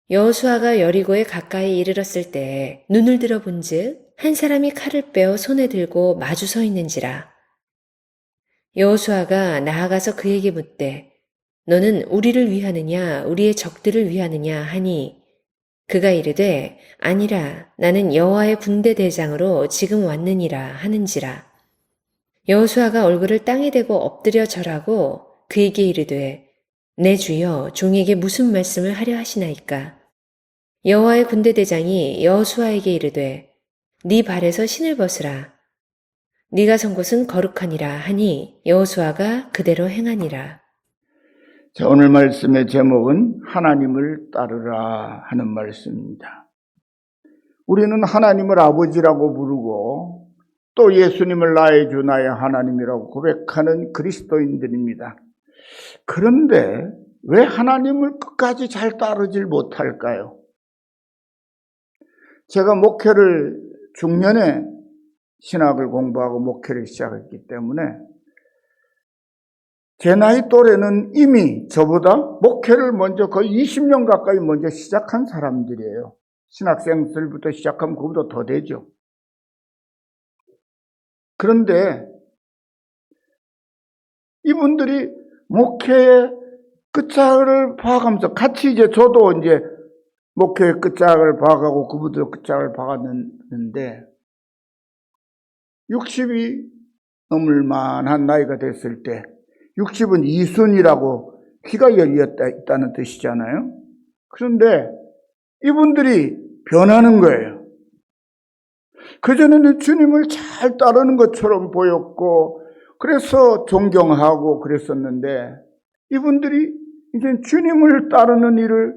여호수아가 여리고에 가까이 이르렀을 때 눈을 들어 본즉 한 사람이 칼을 빼어 손에 들고 마주 서 있는지라. 여호수아가 나아가서 그에게 묻되 너는 우리를 위하느냐 우리의 적들을 위하느냐 하니 그가 이르되 아니라 나는 여호와의 군대 대장으로 지금 왔느니라 하는지라. 여호수아가 얼굴을 땅에 대고 엎드려 절하고 그에게 이르되 내 주여 종에게 무슨 말씀을 하려 하시나이까. 여호와의 군대 대장이 여호수아에게 이르되 네 발에서 신을 벗으라. 네가 선 곳은 거룩하니라 하니 여호수아가 그대로 행하니라. 자, 오늘 말씀의 제목은 하나님을 따르라 하는 말씀입니다. 우리는 하나님을 아버지라고 부르고 또 예수님을 나의 주 나의 하나님이라고 고백하는 그리스도인들입니다. 그런데 왜 하나님을 끝까지 잘 따르질 못할까요? 제가 목회를 중년에 신학을 공부하고 목회를 시작했기 때문에 제 나이 또래는 이미 저보다 목회를 먼저 거의 20년 가까이 먼저 시작한 사람들이에요. 신학생들부터 시작하면 그보다 더 되죠. 그런데 이분들이 목회의 끝자락을 봐가면서 같이 이제 저도 이제 목회의 끝자락을 봐가고 그분도 끝자락을 봐갔는데 60이 넘을 만한 나이가 됐을 때 60은 이순이라고 휘가 열렸다는 뜻이잖아요. 그런데 이분들이 변하는 거예요. 그전에는 주님을 잘 따르는 것처럼 보였고 그래서 존경하고 그랬었는데 이분들이 이제 주님을 따르는 일을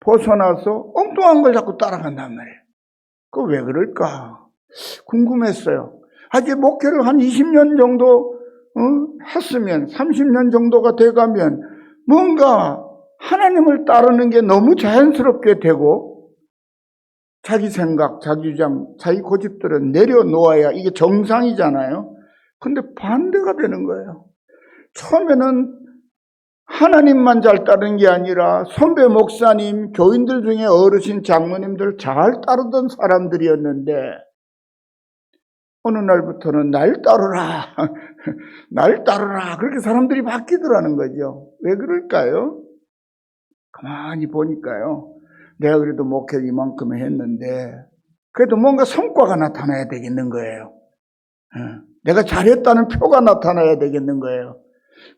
벗어나서 엉뚱한 걸 자꾸 따라간단 말이에요. 그거 왜 그럴까 궁금했어요. 아직 목회를 한 20년 정도 했으면 30년 정도가 돼가면 뭔가 하나님을 따르는 게 너무 자연스럽게 되고 자기 생각, 자기 주장, 자기 고집들은 내려놓아야 이게 정상이잖아요. 근데 반대가 되는 거예요. 처음에는 하나님만 잘 따르는 게 아니라 선배 목사님, 교인들 중에 어르신, 장모님들 잘 따르던 사람들이었는데 어느 날부터는 날 따르라, 날 따르라 그렇게 사람들이 바뀌더라는 거죠. 왜 그럴까요? 가만히 보니까요. 내가 그래도 목회를 이만큼 했는데 그래도 뭔가 성과가 나타나야 되겠는 거예요. 내가 잘했다는 표가 나타나야 되겠는 거예요.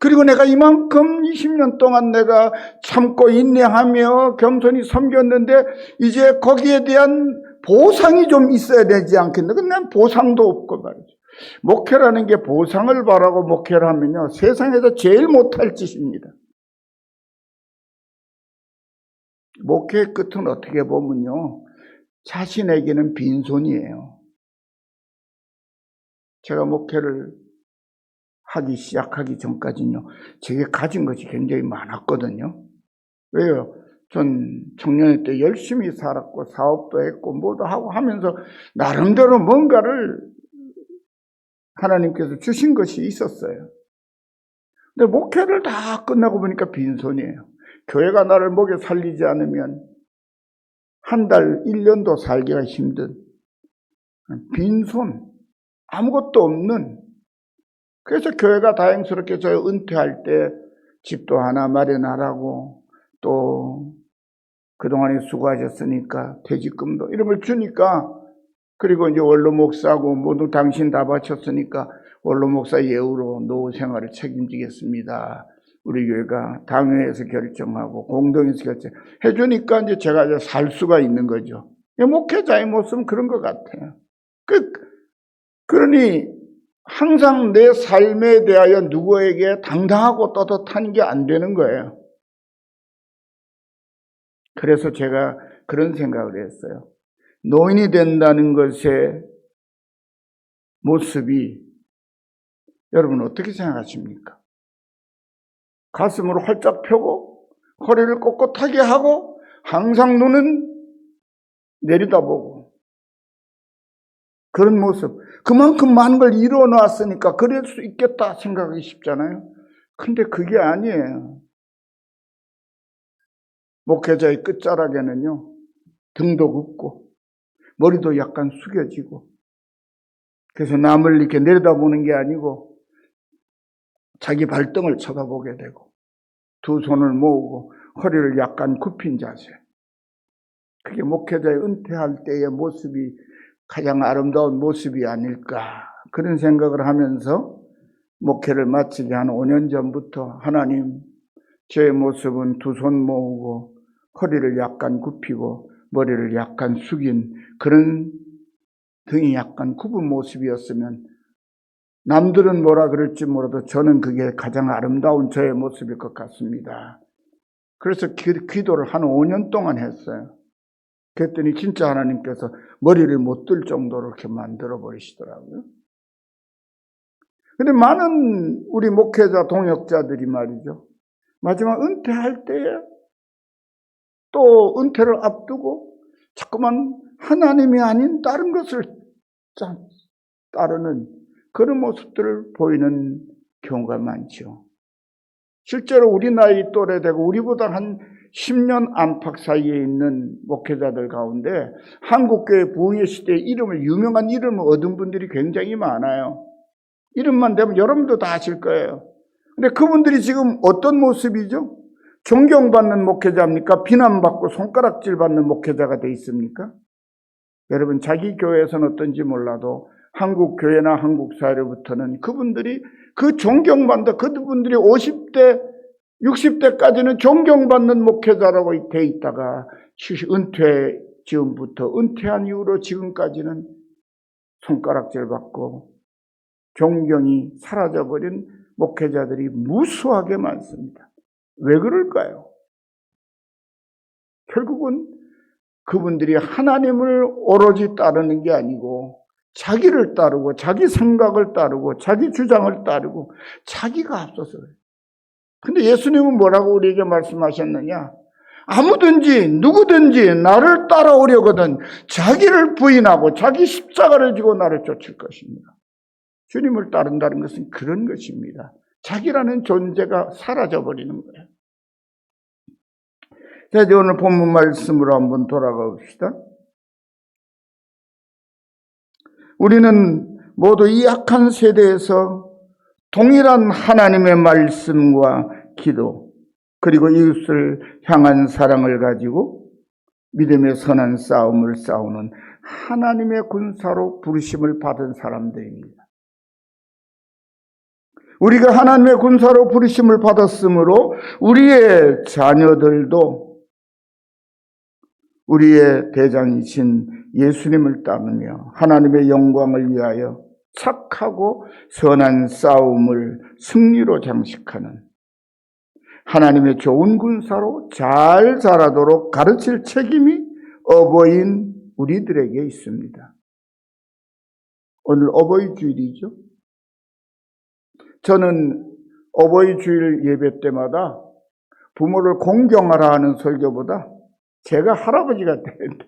그리고 내가 이만큼 20년 동안 내가 참고 인내하며 겸손히 섬겼는데 이제 거기에 대한 보상이 좀 있어야 되지 않겠나? 근데 난 보상도 없고 말이죠. 목회라는 게 보상을 바라고 목회를 하면요. 세상에서 제일 못할 짓입니다. 목회의 끝은 어떻게 보면요. 자신에게는 빈손이에요. 제가 목회를 하기 시작하기 전까지는요. 제게 가진 것이 굉장히 많았거든요. 왜요? 전 청년회 때 열심히 살았고 사업도 했고 뭐도 하고 하면서 나름대로 뭔가를 하나님께서 주신 것이 있었어요. 근데 목회를 다 끝나고 보니까 빈손이에요. 교회가 나를 먹여 살리지 않으면 한 달, 1년도 살기가 힘든 빈손, 아무것도 없는. 그래서 교회가 다행스럽게 저 은퇴할 때 집도 하나 마련하라고 또 그동안에 수고하셨으니까 퇴직금도 이런 걸 주니까 그리고 이제 원로 목사고 모두 당신 다 바쳤으니까 원로 목사 예우로 노후 생활을 책임지겠습니다. 우리 교회가 당회에서 결정하고 공동에서 결정해 주니까 이제 제가 이제 살 수가 있는 거죠. 목회자의 모습은 그런 것 같아요. 그러니 항상 내 삶에 대하여 누구에게 당당하고 떳떳한 게 안 되는 거예요. 그래서 제가 그런 생각을 했어요. 노인이 된다는 것의 모습이 여러분 어떻게 생각하십니까? 가슴으로 활짝 펴고 허리를 꼿꼿하게 하고 항상 눈은 내려다보고 그런 모습, 그만큼 많은 걸 이뤄놨으니까 그럴 수 있겠다 생각하기 쉽잖아요. 근데 그게 아니에요. 목회자의 끝자락에는요, 등도 굽고 머리도 약간 숙여지고, 그래서 남을 이렇게 내려다보는 게 아니고 자기 발등을 쳐다보게 되고, 두 손을 모으고 허리를 약간 굽힌 자세. 그게 목회자의 은퇴할 때의 모습이 가장 아름다운 모습이 아닐까, 그런 생각을 하면서 목회를 마치기 한 5년 전부터 하나님, 제 모습은 두 손 모으고 허리를 약간 굽히고 머리를 약간 숙인 그런 등이 약간 굽은 모습이었으면 남들은 뭐라 그럴지 몰라도 저는 그게 가장 아름다운 저의 모습일 것 같습니다. 그래서 기도를 한 5년 동안 했어요. 그랬더니 진짜 하나님께서 머리를 못 들 정도로 이렇게 만들어 버리시더라고요. 근데 많은 우리 목회자 동역자들이 말이죠, 마지막 은퇴할 때에 또 은퇴를 앞두고 자꾸만 하나님이 아닌 다른 것을 따르는 그런 모습들을 보이는 경우가 많죠. 실제로 우리 나이 또래 되고 우리보다 한 10년 안팎 사이에 있는 목회자들 가운데 한국교회 부흥의 시대의 유명한 이름을 얻은 분들이 굉장히 많아요. 이름만 되면 여러분도 다 아실 거예요. 근데 그분들이 지금 어떤 모습이죠? 존경받는 목회자입니까? 비난받고 손가락질 받는 목회자가 돼 있습니까? 여러분, 자기 교회에서는 어떤지 몰라도 한국 교회나 한국 사회로부터는 그분들이 그 존경받는, 그분들이 50대, 60대까지는 존경받는 목회자라고 돼 있다가 은퇴 지금부터 은퇴한 이후로 지금까지는 손가락질 받고 존경이 사라져버린 목회자들이 무수하게 많습니다. 왜 그럴까요? 결국은 그분들이 하나님을 오로지 따르는 게 아니고 자기를 따르고 자기 생각을 따르고 자기 주장을 따르고 자기가 앞서서 그래요. 근데 예수님은 뭐라고 우리에게 말씀하셨느냐? 아무든지 누구든지 나를 따라오려거든 자기를 부인하고 자기 십자가를 지고 나를 쫓을 것입니다. 주님을 따른다는 것은 그런 것입니다. 자기라는 존재가 사라져버리는 거예요. 자, 이제 오늘 본문 말씀으로 한번 돌아가 봅시다. 우리는 모두 이 악한 세대에서 동일한 하나님의 말씀과 기도, 그리고 이웃을 향한 사랑을 가지고 믿음의 선한 싸움을 싸우는 하나님의 군사로 부르심을 받은 사람들입니다. 우리가 하나님의 군사로 부르심을 받았으므로 우리의 자녀들도 우리의 대장이신 예수님을 따르며 하나님의 영광을 위하여 착하고 선한 싸움을 승리로 장식하는 하나님의 좋은 군사로 잘 자라도록 가르칠 책임이 어버이인 우리들에게 있습니다. 오늘 어버이 주일이죠. 저는 어버이 주일 예배 때마다 부모를 공경하라 하는 설교보다 제가 할아버지가 되는데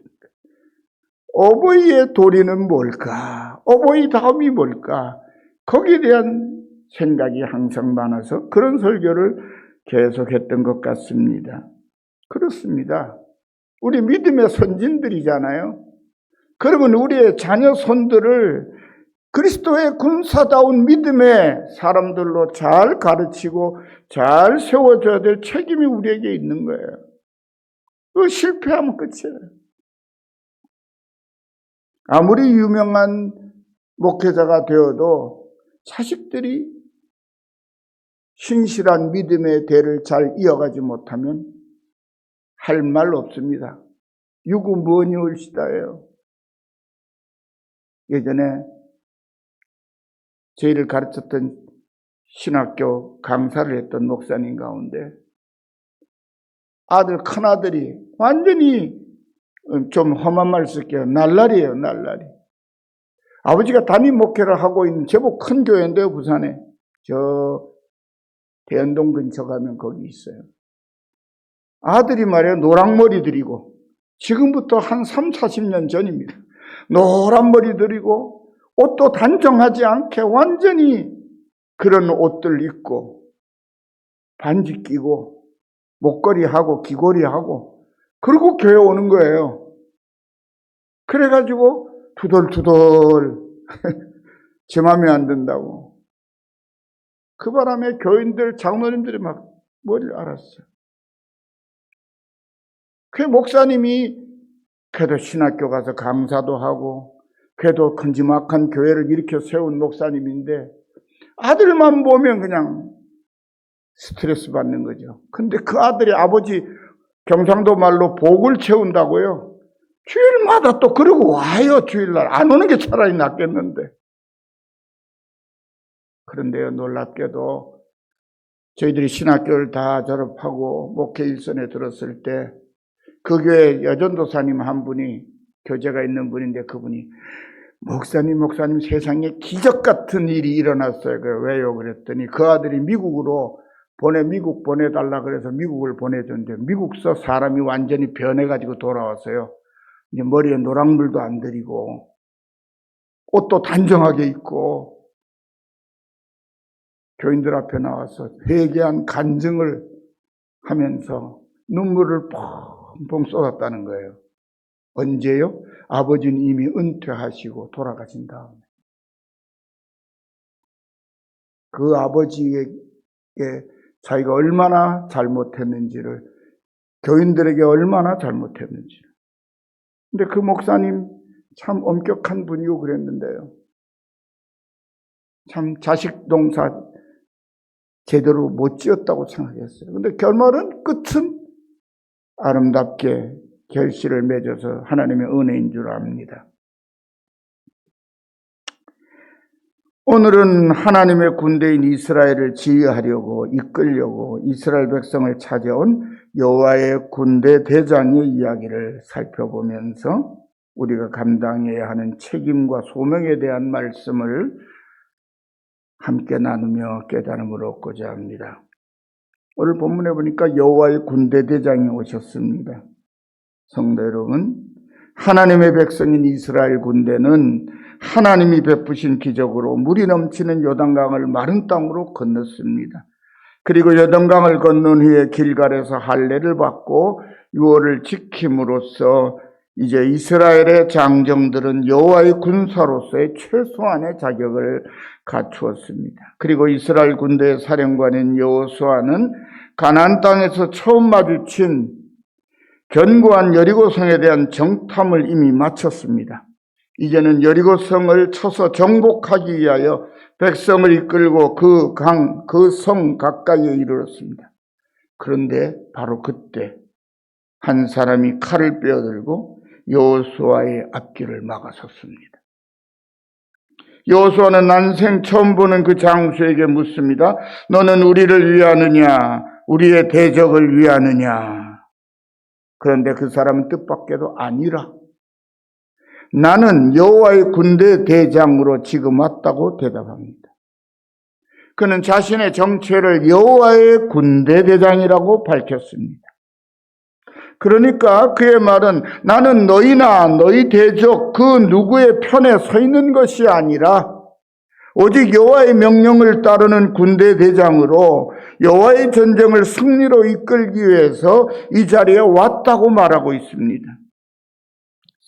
어버이의 도리는 뭘까? 어버이 다음이 뭘까? 거기에 대한 생각이 항상 많아서 그런 설교를 계속했던 것 같습니다. 그렇습니다. 우리 믿음의 선진들이잖아요. 그러면 우리의 자녀 손들을 그리스도의 군사다운 믿음의 사람들로 잘 가르치고 잘 세워줘야 될 책임이 우리에게 있는 거예요. 실패하면 끝이에요. 아무리 유명한 목회자가 되어도 자식들이 신실한 믿음의 대를 잘 이어가지 못하면 할 말 없습니다. 유구무원이 올시다예요. 예전에 저희를 가르쳤던 신학교 강사를 했던 목사님 가운데 큰아들이 완전히 좀 험한 말 쓸게요. 날라리예요, 날라리. 아버지가 담임 목회를 하고 있는 제법 큰 교회인데요, 부산에. 저 대연동 근처 가면 거기 있어요. 아들이 말이에요, 노랑머리들이고, 지금부터 한 3, 40년 전입니다. 노란 머리들이고, 옷도 단정하지 않게 완전히 그런 옷들 입고, 반지 끼고, 목걸이하고 귀걸이하고 그러고 교회 오는 거예요. 그래가지고 투덜투덜 제 맘에 안 든다고. 그 바람에 교인들, 장로님들이 막 머리를 앓았어요. 그 목사님이 그래도 신학교 가서 강사도 하고 그래도 큼지막한 교회를 일으켜 세운 목사님인데 아들만 보면 그냥 스트레스 받는 거죠. 근데 그 아들이 아버지 경상도 말로 복을 채운다고요. 주일마다 또 그러고 와요. 주일날 안 오는 게 차라리 낫겠는데. 그런데요, 놀랍게도 저희들이 신학교를 다 졸업하고 목회 일선에 들었을 때 그 교회 여전도사님 한 분이 교제가 있는 분인데 그분이 목사님 세상에 기적 같은 일이 일어났어요. 왜요? 그랬더니 그 아들이 미국 보내달라 그래서 미국을 보내줬는데 미국서 사람이 완전히 변해가지고 돌아왔어요. 이제 머리에 노랑물도 안 들이고 옷도 단정하게 입고 교인들 앞에 나와서 회개한 간증을 하면서 눈물을 펑펑 쏟았다는 거예요. 언제요? 아버지는 이미 은퇴하시고 돌아가신 다음에. 그 아버지에게 자기가 얼마나 잘못했는지를, 교인들에게 얼마나 잘못했는지를. 근데 그 목사님 참 엄격한 분이고 그랬는데요. 참 자식 동사 제대로 못 지었다고 생각했어요. 근데 끝은 아름답게 결실을 맺어서 하나님의 은혜인 줄 압니다. 오늘은 하나님의 군대인 이스라엘을 지휘하려고 이끌려고 이스라엘 백성을 찾아온 여호와의 군대 대장의 이야기를 살펴보면서 우리가 감당해야 하는 책임과 소명에 대한 말씀을 함께 나누며 깨달음을 얻고자 합니다. 오늘 본문에 보니까 여호와의 군대 대장이 오셨습니다. 성도 여러분, 하나님의 백성인 이스라엘 군대는 하나님이 베푸신 기적으로 물이 넘치는 요단강을 마른 땅으로 건넜습니다. 그리고 요단강을 건넌 후에 길갈에서 할례를 받고 유월을 지킴으로써 이제 이스라엘의 장정들은 여호와의 군사로서의 최소한의 자격을 갖추었습니다. 그리고 이스라엘 군대의 사령관인 여호수아는 가나안 땅에서 처음 마주친 견고한 여리고성에 대한 정탐을 이미 마쳤습니다. 이제는 여리고성을 쳐서 정복하기 위하여 백성을 이끌고 그 성 가까이에 이르렀습니다. 그런데 바로 그때 한 사람이 칼을 빼어들고 여호수아의 앞길을 막아섰습니다. 여호수아는 난생 처음 보는 그 장수에게 묻습니다. 너는 우리를 위하느냐? 우리의 대적을 위하느냐? 그런데 그 사람은 뜻밖에도 아니라 나는 여호와의 군대 대장으로 지금 왔다고 대답합니다. 그는 자신의 정체를 여호와의 군대 대장이라고 밝혔습니다. 그러니까 그의 말은 나는 너희나 너희 대적 그 누구의 편에 서 있는 것이 아니라 오직 여호와의 명령을 따르는 군대 대장으로 여호와의 전쟁을 승리로 이끌기 위해서 이 자리에 왔다고 말하고 있습니다.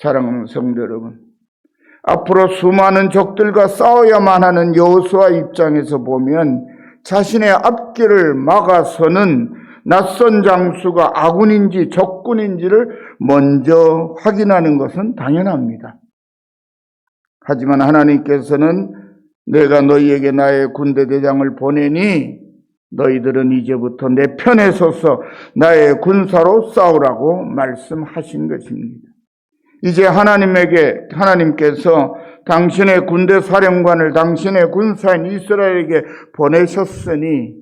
사랑하는 성도 여러분, 앞으로 수많은 적들과 싸워야만 하는 여호수아 입장에서 보면 자신의 앞길을 막아서는 낯선 장수가 아군인지 적군인지를 먼저 확인하는 것은 당연합니다. 하지만 하나님께서는 내가 너희에게 나의 군대 대장을 보내니 너희들은 이제부터 내 편에 서서 나의 군사로 싸우라고 말씀하신 것입니다. 이제 하나님께서 당신의 군대 사령관을 당신의 군사인 이스라엘에게 보내셨으니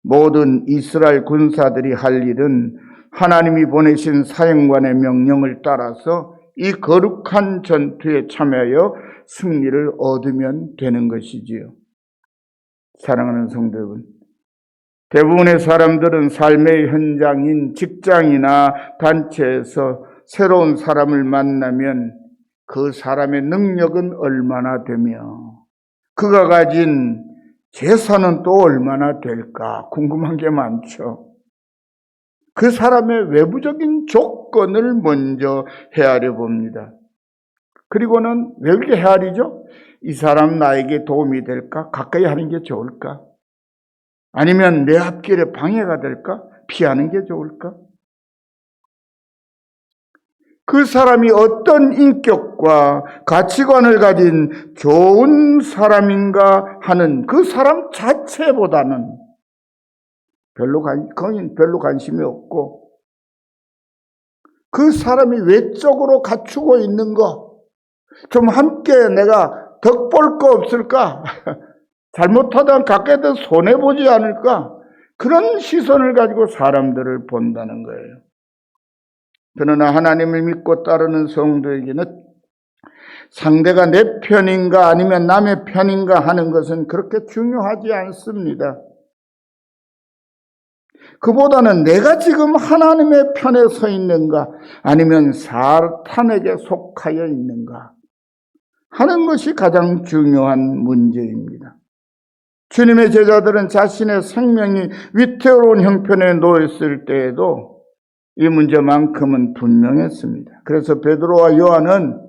모든 이스라엘 군사들이 할 일은 하나님이 보내신 사령관의 명령을 따라서 이 거룩한 전투에 참여하여 승리를 얻으면 되는 것이지요. 사랑하는 성도 여러분, 대부분의 사람들은 삶의 현장인 직장이나 단체에서 새로운 사람을 만나면 그 사람의 능력은 얼마나 되며 그가 가진 재산은 또 얼마나 될까 궁금한 게 많죠. 그 사람의 외부적인 조건을 먼저 헤아려 봅니다. 그리고는 왜 그렇게 헤아리죠? 이 사람 나에게 도움이 될까? 가까이 하는 게 좋을까? 아니면 내 앞길에 방해가 될까? 피하는 게 좋을까? 그 사람이 어떤 인격과 가치관을 가진 좋은 사람인가 하는 그 사람 자체보다는 거긴 별로 관심이 없고, 그 사람이 외적으로 갖추고 있는 거, 좀 함께 내가 덕볼 거 없을까? 잘못하다 가까이 더 손해보지 않을까? 그런 시선을 가지고 사람들을 본다는 거예요. 그러나 하나님을 믿고 따르는 성도에게는 상대가 내 편인가 아니면 남의 편인가 하는 것은 그렇게 중요하지 않습니다. 그보다는 내가 지금 하나님의 편에 서 있는가 아니면 사탄에게 속하여 있는가 하는 것이 가장 중요한 문제입니다. 주님의 제자들은 자신의 생명이 위태로운 형편에 놓였을 때에도 이 문제만큼은 분명했습니다. 그래서 베드로와 요한은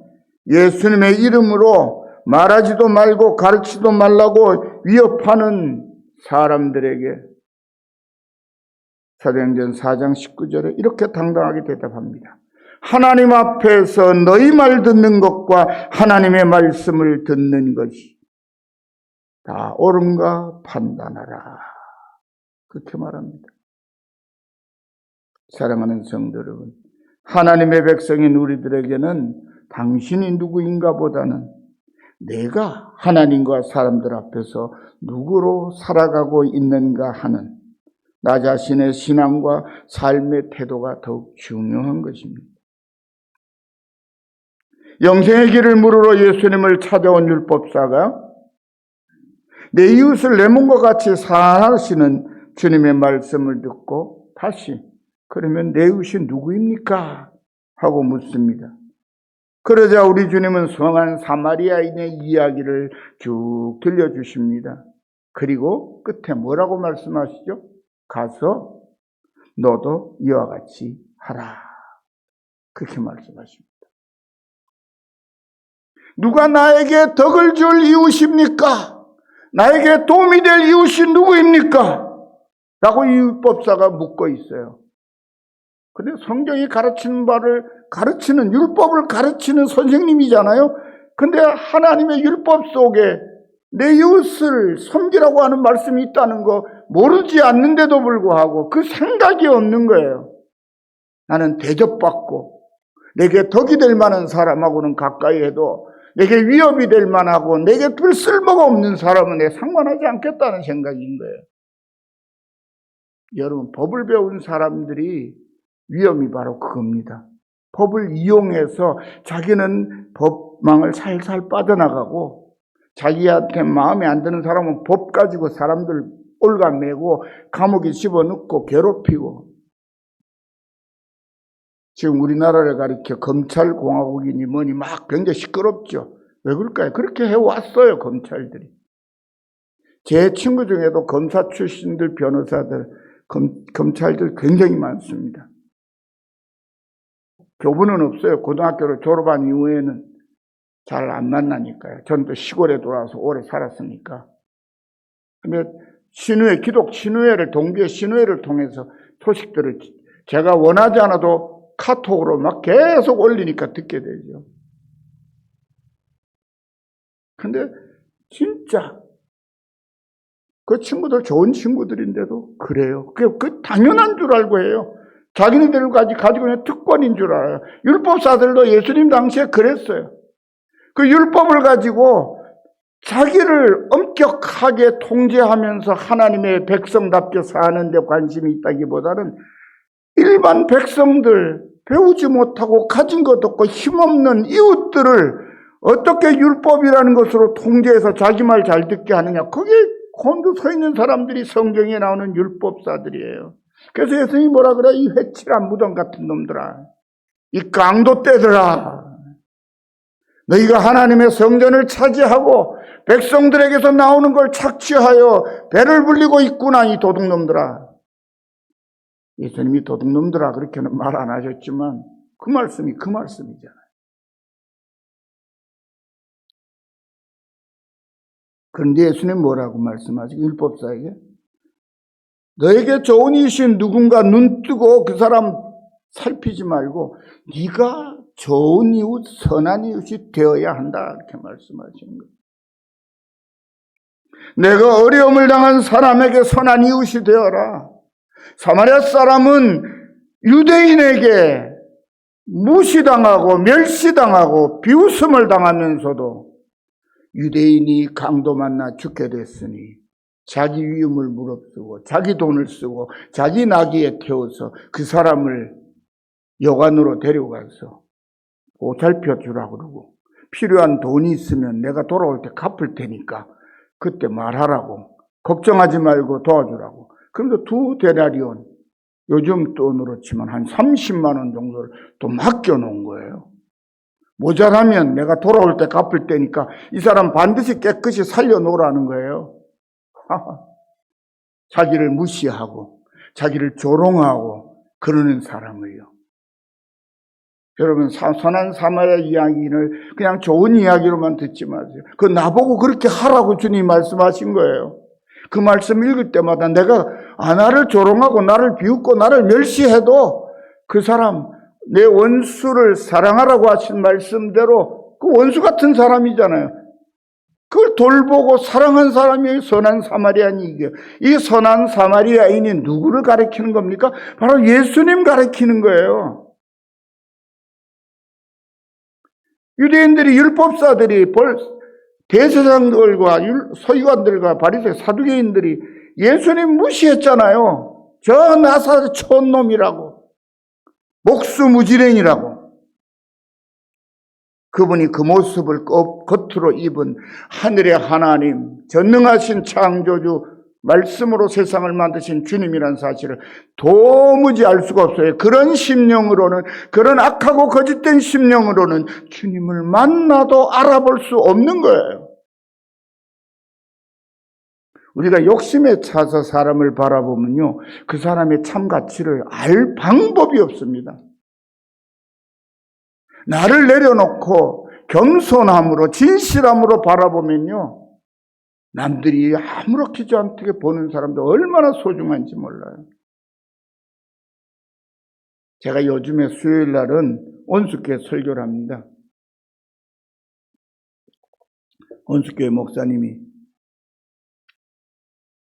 예수님의 이름으로 말하지도 말고 가르치지도 말라고 위협하는 사람들에게 사도행전 4장 19절에 이렇게 당당하게 대답합니다. 하나님 앞에서 너희 말 듣는 것과 하나님의 말씀을 듣는 것이 다 옳은가 판단하라. 그렇게 말합니다. 사랑하는 성도 여러분, 하나님의 백성인 우리들에게는 당신이 누구인가 보다는 내가 하나님과 사람들 앞에서 누구로 살아가고 있는가 하는 나 자신의 신앙과 삶의 태도가 더욱 중요한 것입니다. 영생의 길을 물으러 예수님을 찾아온 율법사가 내 이웃을 내 몸과 같이 사랑하시는 주님의 말씀을 듣고 다시 그러면 내 이웃이 누구입니까? 하고 묻습니다. 그러자 우리 주님은 성한 사마리아인의 이야기를 쭉 들려주십니다. 그리고 끝에 뭐라고 말씀하시죠? 가서 너도 이와 같이 하라. 그렇게 말씀하십니다. 누가 나에게 덕을 줄 이웃입니까? 나에게 도움이 될 이웃이 누구입니까? 라고 이 율법사가 묻고 있어요. 근데 성경이 가르치는 바를 가르치는, 율법을 가르치는 선생님이잖아요. 근데 하나님의 율법 속에 내 이웃을 섬기라고 하는 말씀이 있다는 거 모르지 않는데도 불구하고 그 생각이 없는 거예요. 나는 대접받고 내게 덕이 될 만한 사람하고는 가까이 해도 내게 위협이 될 만하고 내게 별 쓸모가 없는 사람은 내가 상관하지 않겠다는 생각인 거예요. 여러분, 법을 배운 사람들이 위험이 바로 그겁니다. 법을 이용해서 자기는 법망을 살살 빠져나가고 자기한테 마음에 안 드는 사람은 법 가지고 사람들 올가매고 감옥에 집어넣고 괴롭히고. 지금 우리나라를 가리켜 검찰공화국이니 뭐니 막 굉장히 시끄럽죠. 왜 그럴까요? 그렇게 해왔어요, 검찰들이. 제 친구 중에도 검사 출신들, 변호사들, 검찰들 굉장히 많습니다. 교부는 없어요. 고등학교를 졸업한 이후에는 잘 안 만나니까요. 저는 또 시골에 돌아와서 오래 살았으니까. 근데 신우회, 기독 신우회를, 동기의 신우회를 통해서 소식들을 제가 원하지 않아도 카톡으로 막 계속 올리니까 듣게 되죠. 근데 진짜 그 친구들 좋은 친구들인데도 그래요. 그 당연한 줄 알고 해요. 자기네들 가지고 있는 특권인 줄 알아요. 율법사들도 예수님 당시에 그랬어요. 그 율법을 가지고 자기를 엄격하게 통제하면서 하나님의 백성답게 사는 데 관심이 있다기보다는 일반 백성들, 배우지 못하고 가진 것 없고 힘없는 이웃들을 어떻게 율법이라는 것으로 통제해서 자기 말 잘 듣게 하느냐. 그게 곤두 서 있는 사람들이 성경에 나오는 율법사들이에요. 그래서 예수님이 뭐라 그래? 이 회칠한 무덤 같은 놈들아, 이 깡도떼들아, 너희가 하나님의 성전을 차지하고 백성들에게서 나오는 걸 착취하여 배를 불리고 있구나, 이 도둑놈들아. 예수님이 도둑놈들아 그렇게는 말 안 하셨지만 그 말씀이 그 말씀이잖아요. 그런데 예수님 뭐라고 말씀하시고 율법사에게 너에게 좋은 이웃이 누군가 눈 뜨고 그 사람 살피지 말고 네가 좋은 이웃, 선한 이웃이 되어야 한다 이렇게 말씀하시는 거예요. 내가 어려움을 당한 사람에게 선한 이웃이 되어라. 사마리아 사람은 유대인에게 무시당하고 멸시당하고 비웃음을 당하면서도 유대인이 강도 만나 죽게 됐으니 자기 위험을 무릅쓰고 자기 돈을 쓰고 자기 나귀에 태워서 그 사람을 여관으로 데려가서 보살펴 주라고 그러고 필요한 돈이 있으면 내가 돌아올 때 갚을 테니까 그때 말하라고 걱정하지 말고 도와주라고. 그런데 2데나리온 요즘 돈으로 치면 한 30만 원 정도를 또 맡겨놓은 거예요. 모자라면 내가 돌아올 때 갚을 테니까 이 사람 반드시 깨끗이 살려놓으라는 거예요. 자기를 무시하고 자기를 조롱하고 그러는 사람을요. 여러분 선한 사마리아 이야기를 그냥 좋은 이야기로만 듣지 마세요. 그 나보고 그렇게 하라고 주님 말씀하신 거예요. 그 말씀 읽을 때마다 내가 나를 조롱하고 나를 비웃고 나를 멸시해도 그 사람 내 원수를 사랑하라고 하신 말씀대로 그 원수 같은 사람이잖아요. 그걸 돌보고 사랑한 사람이 선한 사마리아인이에요. 이 선한 사마리아인이 누구를 가리키는 겁니까? 바로 예수님 가리키는 거예요. 유대인들이 율법사들이 대제사장들과 서기관들과 바리새 사두개인들이 예수님 무시했잖아요. 저 나사렛 촌놈이라고 목수무지랭이라고. 그분이 그 모습을 겉으로 입은 하늘의 하나님 전능하신 창조주 말씀으로 세상을 만드신 주님이라는 사실을 도무지 알 수가 없어요. 그런 심령으로는 그런 악하고 거짓된 심령으로는 주님을 만나도 알아볼 수 없는 거예요. 우리가 욕심에 차서 사람을 바라보면요 그 사람의 참 가치를 알 방법이 없습니다. 나를 내려놓고 겸손함으로 진실함으로 바라보면요 남들이 아무렇지도 않게 보는 사람도 얼마나 소중한지 몰라요. 제가 요즘에 수요일 날은 온수교회 설교를 합니다. 온수교회 목사님이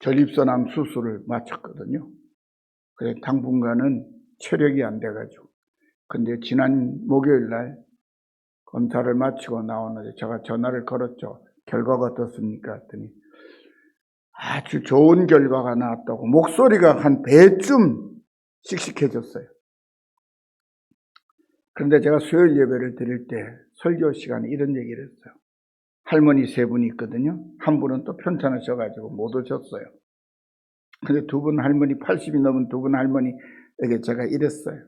전립선암 수술을 마쳤거든요. 그래서 당분간은 체력이 안 돼가지고. 근데 지난 목요일 날 검사를 마치고 나오는데 제가 전화를 걸었죠. 결과가 어떻습니까? 했더니 아주 좋은 결과가 나왔다고 목소리가 한 배쯤 씩씩해졌어요. 그런데 제가 수요일 예배를 드릴 때 설교 시간에 이런 얘기를 했어요. 할머니 3분이 있거든요. 한 분은 또 편찮으셔가지고 못 오셨어요. 근데 2분 할머니 80이 넘은 2분 할머니에게 제가 이랬어요.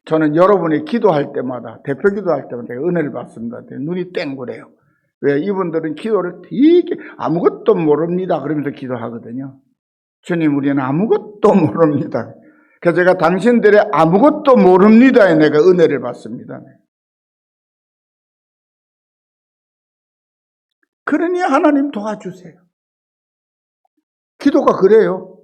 저는 여러분이 기도할 때마다 대표 기도할 때마다 은혜를 받습니다. 눈이 땡그래요. 왜? 이분들은 기도를 되게 아무것도 모릅니다 그러면서 기도하거든요. 주님 우리는 아무것도 모릅니다. 그래서 제가 당신들의 아무것도 모릅니다에 내가 은혜를 받습니다. 그러니 하나님 도와주세요. 기도가 그래요.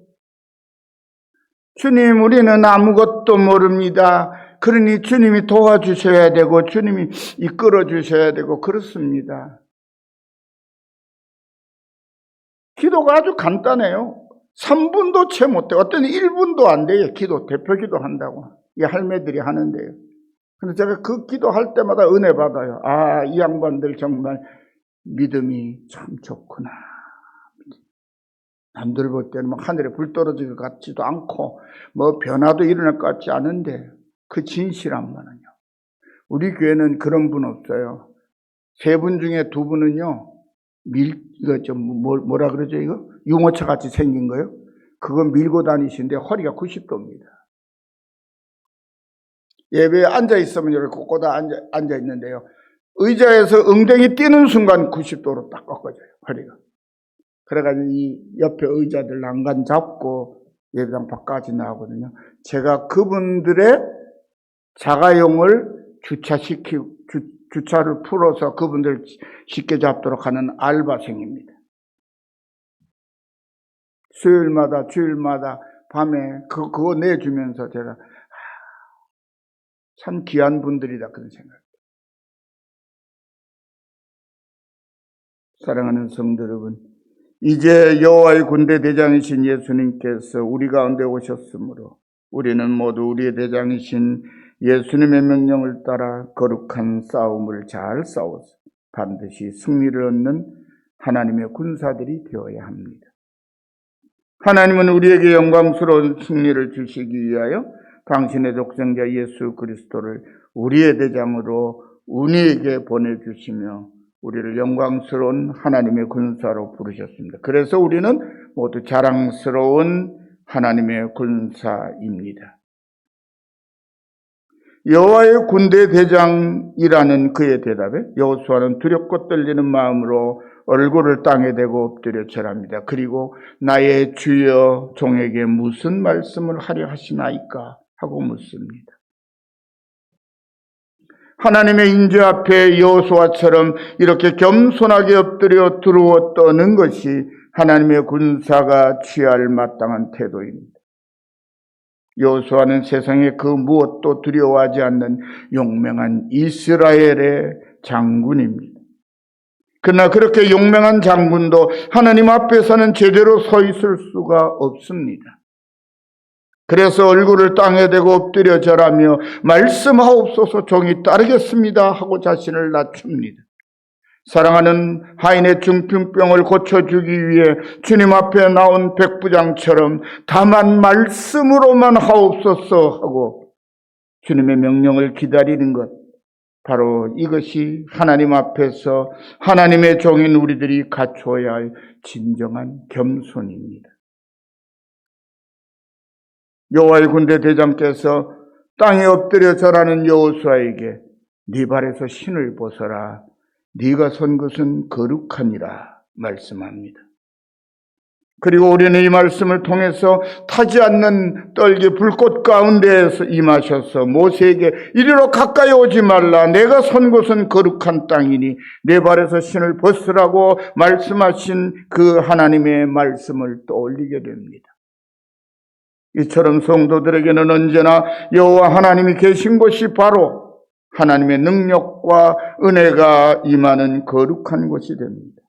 주님 우리는 아무것도 모릅니다. 그러니 주님이 도와주셔야 되고 주님이 이끌어 주셔야 되고 그렇습니다. 기도가 아주 간단해요. 3분도 채 못해요. 어떤 1분도 안 돼요. 기도, 대표 기도 한다고. 이 할매들이 하는데요. 근데 제가 그 기도할 때마다 은혜 받아요. 아, 이 양반들 정말 믿음이 참 좋구나. 남들 볼 때는 막 하늘에 불 떨어질 것 같지도 않고 뭐 변화도 일어날 것 같지 않은데 그 진실함만은요. 우리 교회는 그런 분 없어요. 3분 중에 2분은요. 이거 좀 뭐라 그러죠 이거? 유모차 같이 생긴 거요. 그거 밀고 다니시는데 허리가 90도입니다. 예배에 앉아 있으면 이렇게 꼿꼿하 앉아 있는데요. 의자에서 엉덩이 뛰는 순간 90도로 딱 꺾어져요. 허리가. 그래가지고 이 옆에 의자들 난간 잡고 예배당 밖까지 나오거든요. 제가 그분들의 자가용을 주차를 풀어서 그분들 쉽게 잡도록 하는 알바생입니다. 수요일마다, 주일마다 밤에 그거 내주면서 제가 참 귀한 분들이다 그런 생각. 사랑하는 성도 여러분, 이제 여호와의 군대 대장이신 예수님께서 우리 가운데 오셨으므로 우리는 모두 우리의 대장이신 예수님의 명령을 따라 거룩한 싸움을 잘 싸워서 반드시 승리를 얻는 하나님의 군사들이 되어야 합니다. 하나님은 우리에게 영광스러운 승리를 주시기 위하여 당신의 독생자 예수 그리스도를 우리의 대장으로 우리에게 보내주시며 우리를 영광스러운 하나님의 군사로 부르셨습니다. 그래서 우리는 모두 자랑스러운 하나님의 군사입니다. 여호와의 군대 대장이라는 그의 대답에 여호수아는 두렵고 떨리는 마음으로 얼굴을 땅에 대고 엎드려 절합니다. 그리고 나의 주여 종에게 무슨 말씀을 하려 하시나이까 하고 묻습니다. 하나님의 인재 앞에 여호수아처럼 이렇게 겸손하게 엎드려 두루워 떠는 것이 하나님의 군사가 취할 마땅한 태도입니다. 여호수아는 세상에 그 무엇도 두려워하지 않는 용맹한 이스라엘의 장군입니다. 그러나 그렇게 용맹한 장군도 하나님 앞에서는 제대로 서 있을 수가 없습니다. 그래서 얼굴을 땅에 대고 엎드려 절하며 말씀하옵소서 종이 따르겠습니다 하고 자신을 낮춥니다. 사랑하는 하인의 중풍병을 고쳐주기 위해 주님 앞에 나온 백부장처럼 다만 말씀으로만 하옵소서 하고 주님의 명령을 기다리는 것, 바로 이것이 하나님 앞에서 하나님의 종인 우리들이 갖추어야 할 진정한 겸손입니다. 여호와의 군대 대장께서 땅에 엎드려 절하는 여호수아에게 네 발에서 신을 벗어라, 네가 선 것은 거룩하니라 말씀합니다. 그리고 우리는 이 말씀을 통해서 타지 않는 떨기 불꽃 가운데에서 임하셔서 모세에게 이리로 가까이 오지 말라, 내가 선 곳은 거룩한 땅이니 내 발에서 신을 벗으라고 말씀하신 그 하나님의 말씀을 떠올리게 됩니다. 이처럼 성도들에게는 언제나 여호와 하나님이 계신 곳이 바로 하나님의 능력과 은혜가 임하는 거룩한 곳이 됩니다.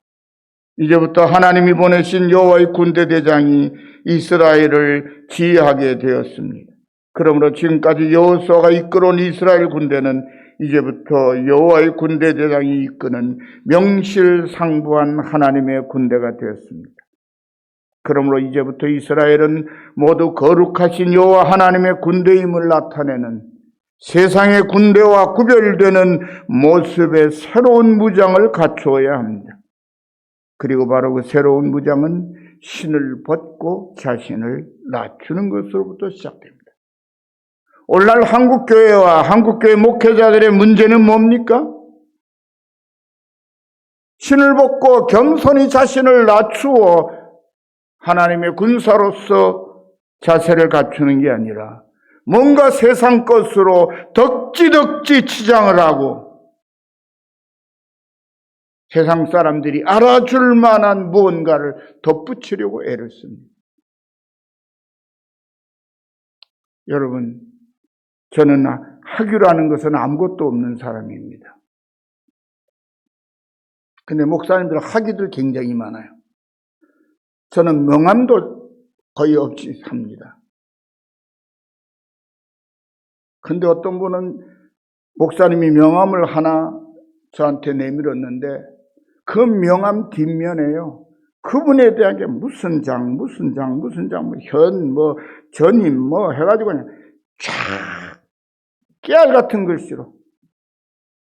이제부터 하나님이 보내신 여호와의 군대 대장이 이스라엘을 지휘하게 되었습니다. 그러므로 지금까지 여호수아가 이끌어온 이스라엘 군대는 이제부터 여호와의 군대 대장이 이끄는 명실상부한 하나님의 군대가 되었습니다. 그러므로 이제부터 이스라엘은 모두 거룩하신 여호와 하나님의 군대임을 나타내는 세상의 군대와 구별되는 모습의 새로운 무장을 갖추어야 합니다. 그리고 바로 그 새로운 무장은 신을 벗고 자신을 낮추는 것으로부터 시작됩니다. 오늘날 한국교회와 한국교회 목회자들의 문제는 뭡니까? 신을 벗고 겸손히 자신을 낮추어 하나님의 군사로서 자세를 갖추는 게 아니라 뭔가 세상 것으로 덕지덕지 치장을 하고 세상 사람들이 알아줄 만한 무언가를 덧붙이려고 애를 씁니다. 여러분, 저는 학위라는 것은 아무것도 없는 사람입니다. 근데 목사님들 학위들 굉장히 많아요. 저는 명함도 거의 없이 삽니다. 근데 어떤 분은 목사님이 명함을 하나 저한테 내밀었는데 그 명함 뒷면에요, 그분에 대한 게 무슨 장, 뭐 현, 전임, 해가지고 그냥 쫙 깨알 같은 글씨로,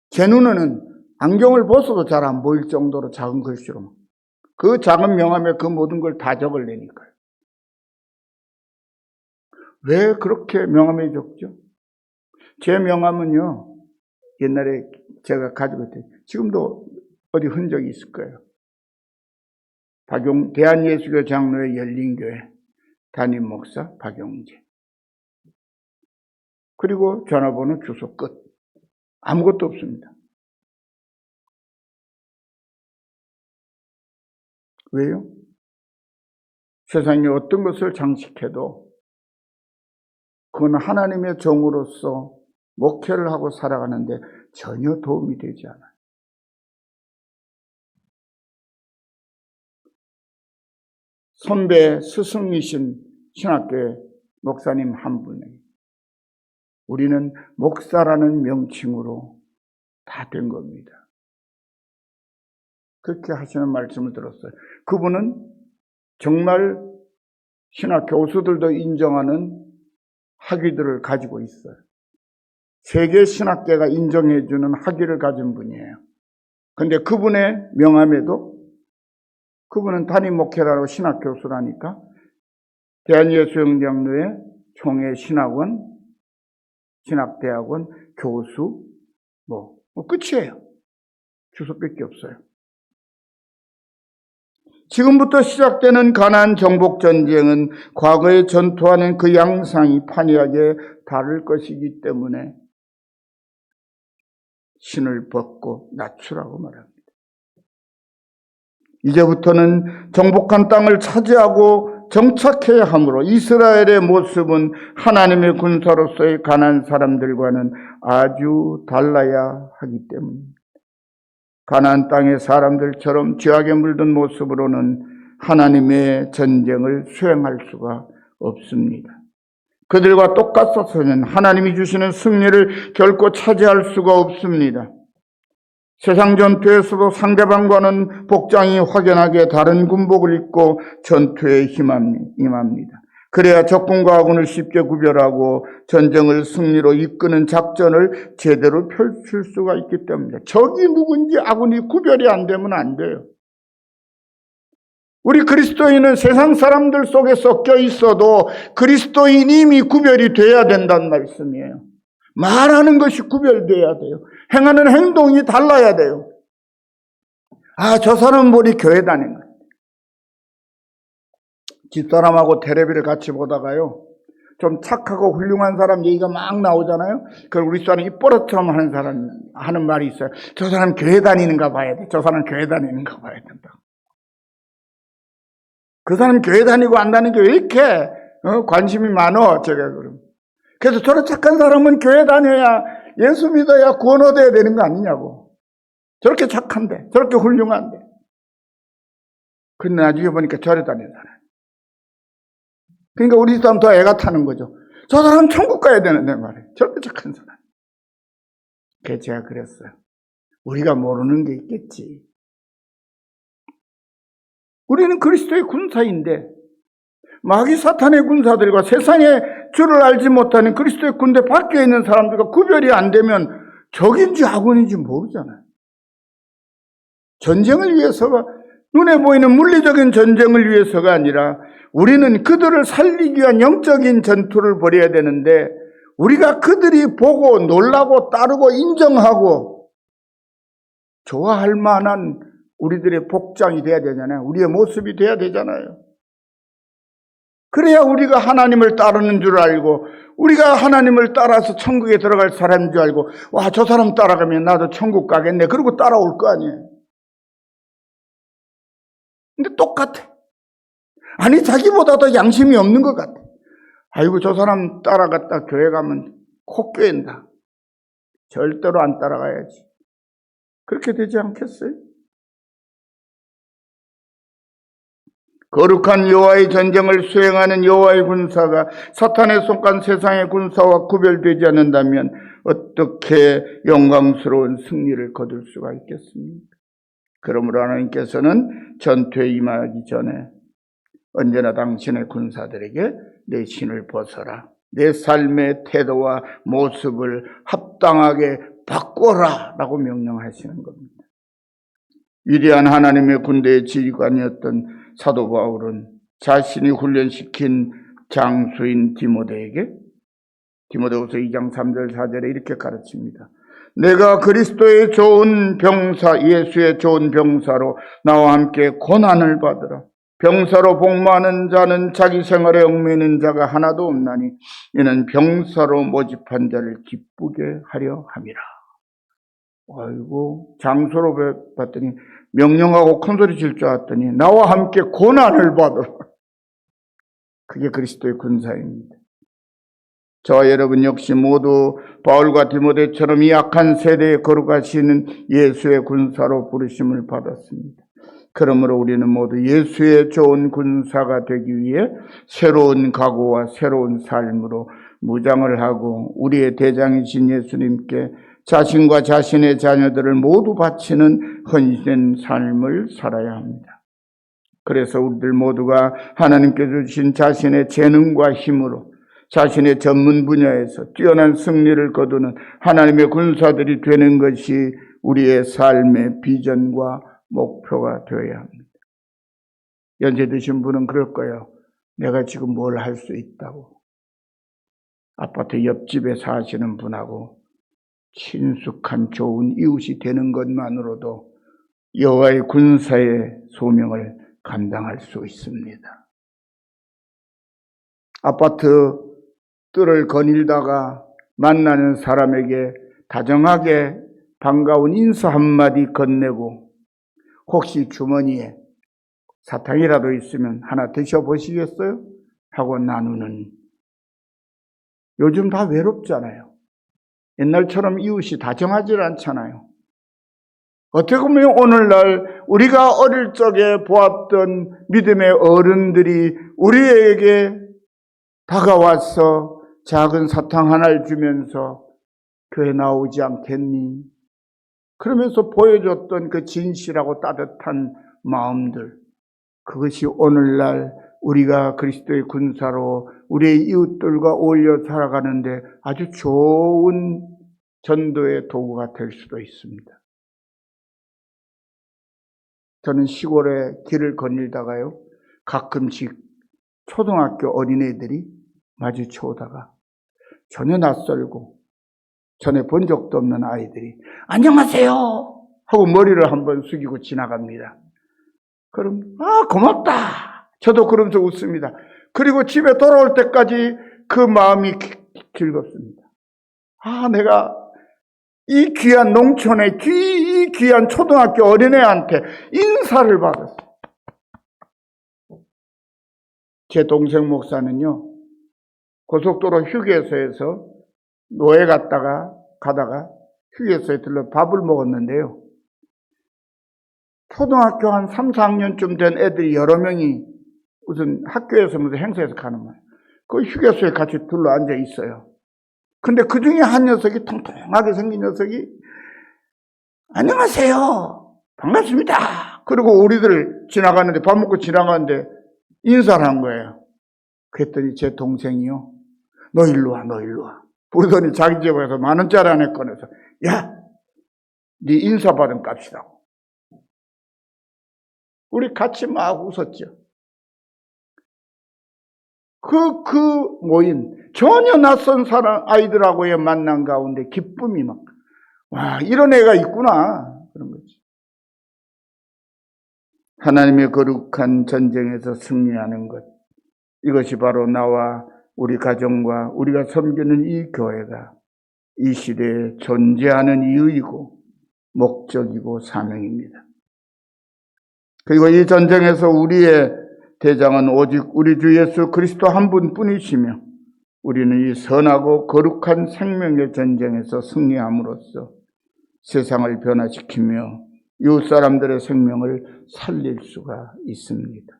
제 눈에는 안경을 벗어도 잘 안 보일 정도로 작은 글씨로 그 작은 명함에 그 모든 걸 다 적을래니까요. 왜 그렇게 명함에 적죠? 제 명함은요, 옛날에 제가 가지고 있던, 지금도 어디 흔적이 있을 거예요. 대한예수교 장로의 열린교회, 담임 목사 박용재. 그리고 전화번호, 주소 끝. 아무것도 없습니다. 왜요? 세상에 어떤 것을 장식해도 그건 하나님의 종으로서 목회를 하고 살아가는데 전혀 도움이 되지 않아요. 선배 스승이신 신학교의 목사님 한 분이 우리는 목사라는 명칭으로 다 된 겁니다. 그렇게 하시는 말씀을 들었어요. 그분은 정말 신학 교수들도 인정하는 학위들을 가지고 있어요. 세계 신학계가 인정해주는 학위를 가진 분이에요. 근데 그분의 명함에도 그분은 담임 목회라고 신학 교수라니까 대한예수영장로회 총회 신학원, 신학대학원 교수 뭐 끝이에요. 주소밖에 없어요. 지금부터 시작되는 가나안 정복 전쟁은 과거에 전투하는 그 양상이 판이하게 다를 것이기 때문에 신을 벗고 낮추라고 말합니다. 이제부터는 정복한 땅을 차지하고 정착해야 하므로 이스라엘의 모습은 하나님의 군사로서의 가나안 사람들과는 아주 달라야 하기 때문입니다. 가나안 땅의 사람들처럼 죄악에 물든 모습으로는 하나님의 전쟁을 수행할 수가 없습니다. 그들과 똑같아서는 하나님이 주시는 승리를 결코 차지할 수가 없습니다. 세상 전투에서도 상대방과는 복장이 확연하게 다른 군복을 입고 전투에 임합니다. 그래야 적군과 아군을 쉽게 구별하고 전쟁을 승리로 이끄는 작전을 제대로 펼칠 수가 있기 때문입니다. 적이 누군지 아군이 구별이 안 되면 안 돼요. 우리 그리스도인은 세상 사람들 속에 섞여 있어도 그리스도인임이 구별이 돼야 된다는 말씀이에요. 말하는 것이 구별돼야 돼요. 행하는 행동이 달라야 돼요. 아, 저 사람은 머리 교회 다니는 거예요. 집사람하고 텔레비를 같이 보다가요, 좀 착하고 훌륭한 사람 얘기가 막 나오잖아요. 그럼 우리 사람이 입버릇처럼 하는 사람 하는 말이 있어요. 저 사람 교회 다니는가 봐야 돼. 저 사람 교회 다니는가 봐야 된다. 그 사람 교회 다니고 안 다니는 게 왜 이렇게 관심이 많어? 제가 그럼. 그래서 저런 착한 사람은 교회 다녀야 예수 믿어야 구원 얻어야 되는 거 아니냐고. 저렇게 착한데, 저렇게 훌륭한데. 근데 나중에 보니까 절에 다니는 사람. 그러니까 우리 사람 더 애가 타는 거죠. 저 사람 천국 가야 되는데 말이에요. 저렇게 착한 사람. 그래서 제가 그랬어요. 우리가 모르는 게 있겠지. 우리는 그리스도의 군사인데 마귀 사탄의 군사들과 세상의 주를 알지 못하는 그리스도의 군대 밖에 있는 사람들과 구별이 안 되면 적인지 아군인지 모르잖아요. 전쟁을 위해서가 눈에 보이는 물리적인 전쟁을 위해서가 아니라 우리는 그들을 살리기 위한 영적인 전투를 벌여야 되는데 우리가 그들이 보고 놀라고 따르고 인정하고 좋아할 만한 우리들의 복장이 돼야 되잖아요. 우리의 모습이 돼야 되잖아요. 그래야 우리가 하나님을 따르는 줄 알고 우리가 하나님을 따라서 천국에 들어갈 사람인 줄 알고 와, 저 사람 따라가면 나도 천국 가겠네. 그러고 따라올 거 아니에요. 근데 똑같아. 아니, 자기보다 더 양심이 없는 것 같아. 아이고, 저 사람 따라갔다 교회 가면 코 꿰인다. 절대로 안 따라가야지. 그렇게 되지 않겠어요? 거룩한 여호와의 전쟁을 수행하는 여호와의 군사가 사탄의 속한 세상의 군사와 구별되지 않는다면 어떻게 영광스러운 승리를 거둘 수가 있겠습니까? 그러므로 하나님께서는 전투에 임하기 전에 언제나 당신의 군사들에게 내 신을 벗어라. 내 삶의 태도와 모습을 합당하게 바꿔라 라고 명령하시는 겁니다. 위대한 하나님의 군대의 지휘관이었던 사도 바울은 자신이 훈련시킨 장수인 디모데에게 디모데후서 2장 3절 4절에 이렇게 가르칩니다. 내가 그리스도의 좋은 병사, 예수의 좋은 병사로 나와 함께 고난을 받으라. 병사로 복무하는 자는 자기 생활에 얽매이는 자가 하나도 없나니 이는 병사로 모집한 자를 기쁘게 하려 함이라. 아이고, 장소로 봤더니 명령하고 큰소리 칠 줄 알았더니 나와 함께 고난을 받으라. 그게 그리스도의 군사입니다. 저와 여러분 역시 모두 바울과 디모데처럼 이 악한 세대에 거룩하시는 예수의 군사로 부르심을 받았습니다. 그러므로 우리는 모두 예수의 좋은 군사가 되기 위해 새로운 각오와 새로운 삶으로 무장을 하고 우리의 대장이신 예수님께 자신과 자신의 자녀들을 모두 바치는 헌신된 삶을 살아야 합니다. 그래서 우리들 모두가 하나님께 주신 자신의 재능과 힘으로 자신의 전문 분야에서 뛰어난 승리를 거두는 하나님의 군사들이 되는 것이 우리의 삶의 비전과 목표가 되어야 합니다. 연세 드신 분은 그럴 거예요. 내가 지금 뭘 할 수 있다고. 아파트 옆집에 사시는 분하고 친숙한 좋은 이웃이 되는 것만으로도 여호와의 군사의 소명을 감당할 수 있습니다. 아파트 뜰을 거닐다가 만나는 사람에게 다정하게 반가운 인사 한마디 건네고 혹시 주머니에 사탕이라도 있으면 하나 드셔보시겠어요? 하고 나누는, 요즘 다 외롭잖아요. 옛날처럼 이웃이 다정하지 않잖아요. 어떻게 보면 오늘날 우리가 어릴 적에 보았던 믿음의 어른들이 우리에게 다가와서 작은 사탕 하나를 주면서 교회 나오지 않겠니? 그러면서 보여줬던 그 진실하고 따뜻한 마음들, 그것이 오늘날 우리가 그리스도의 군사로 우리의 이웃들과 어울려 살아가는데 아주 좋은 전도의 도구가 될 수도 있습니다. 저는 시골에 길을 거닐다가요, 가끔씩 초등학교 어린애들이 마주쳐 오다가 전혀 낯설고 전에 본 적도 없는 아이들이 안녕하세요 하고 머리를 한번 숙이고 지나갑니다. 그럼 고맙다. 저도 그러면서 웃습니다. 그리고 집에 돌아올 때까지 그 마음이 즐겁습니다. 내가 이 귀한 농촌의 이 귀한 초등학교 어린애한테 인사를 받았어요. 제 동생 목사는요, 고속도로 휴게소에서 노예 가다가 휴게소에 들러 밥을 먹었는데요. 초등학교 한 3, 4학년쯤 된 애들이 여러 명이 무슨 학교에서 무슨 행사에서 가는 거예요. 그 휴게소에 같이 둘러 앉아 있어요. 근데 그 중에 한 녀석이 통통하게 생긴 녀석이 안녕하세요. 반갑습니다. 그리고 우리들 지나가는데, 밥 먹고 지나가는데 인사를 한 거예요. 그랬더니 제 동생이요, 너 일로 와. 부르더니 자기 집에 가서 10,000원짜리 하나 꺼내서, 야, 네 인사받은 값이라고. 우리 같이 막 웃었죠. 그 모임, 전혀 낯선 사람, 아이들하고의 만남 가운데 기쁨이 막, 이런 애가 있구나. 그런 거지. 하나님의 거룩한 전쟁에서 승리하는 것. 이것이 바로 나와 우리 가정과 우리가 섬기는 이 교회가 이 시대에 존재하는 이유이고 목적이고 사명입니다. 그리고 이 전쟁에서 우리의 대장은 오직 우리 주 예수 그리스도 한 분뿐이시며 우리는 이 선하고 거룩한 생명의 전쟁에서 승리함으로써 세상을 변화시키며 이웃 사람들의 생명을 살릴 수가 있습니다.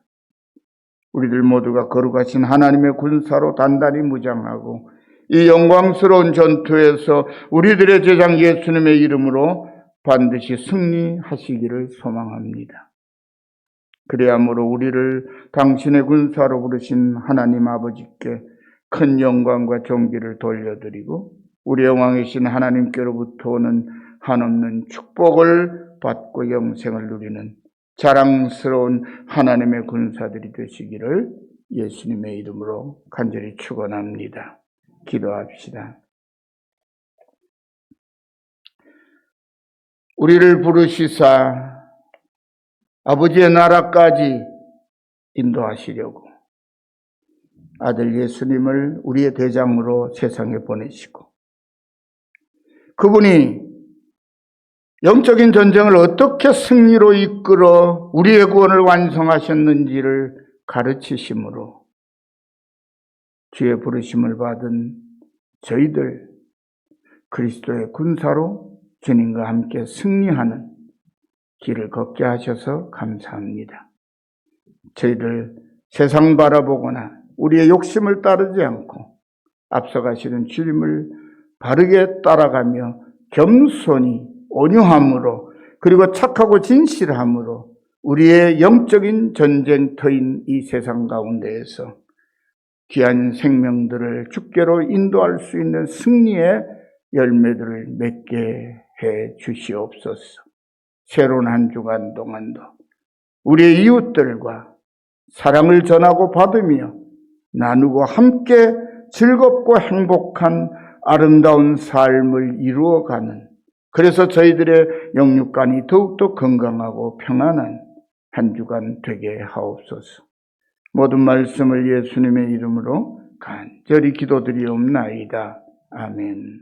우리들 모두가 거룩하신 하나님의 군사로 단단히 무장하고 이 영광스러운 전투에서 우리들의 제장 예수님의 이름으로 반드시 승리하시기를 소망합니다. 그래야므로 우리를 당신의 군사로 부르신 하나님 아버지께 큰 영광과 존귀를 돌려드리고 우리의 왕이신 하나님께로부터 오는 한없는 축복을 받고 영생을 누리는 자랑스러운 하나님의 군사들이 되시기를 예수님의 이름으로 간절히 축원합니다. 기도합시다. 우리를 부르시사 아버지의 나라까지 인도하시려고 아들 예수님을 우리의 대장으로 세상에 보내시고 그분이 영적인 전쟁을 어떻게 승리로 이끌어 우리의 구원을 완성하셨는지를 가르치심으로 주의 부르심을 받은 저희들 그리스도의 군사로 주님과 함께 승리하는 길을 걷게 하셔서 감사합니다. 저희들 세상 바라보거나 우리의 욕심을 따르지 않고 앞서가시는 주님을 바르게 따라가며 겸손히 온유함으로 그리고 착하고 진실함으로 우리의 영적인 전쟁터인 이 세상 가운데에서 귀한 생명들을 주께로 인도할 수 있는 승리의 열매들을 맺게 해 주시옵소서. 새로운 한 주간 동안도 우리의 이웃들과 사랑을 전하고 받으며 나누고 함께 즐겁고 행복한 아름다운 삶을 이루어가는 그래서 저희들의 영육간이 더욱더 건강하고 평안한 한 주간 되게 하옵소서. 모든 말씀을 예수님의 이름으로 간절히 기도드리옵나이다. 아멘.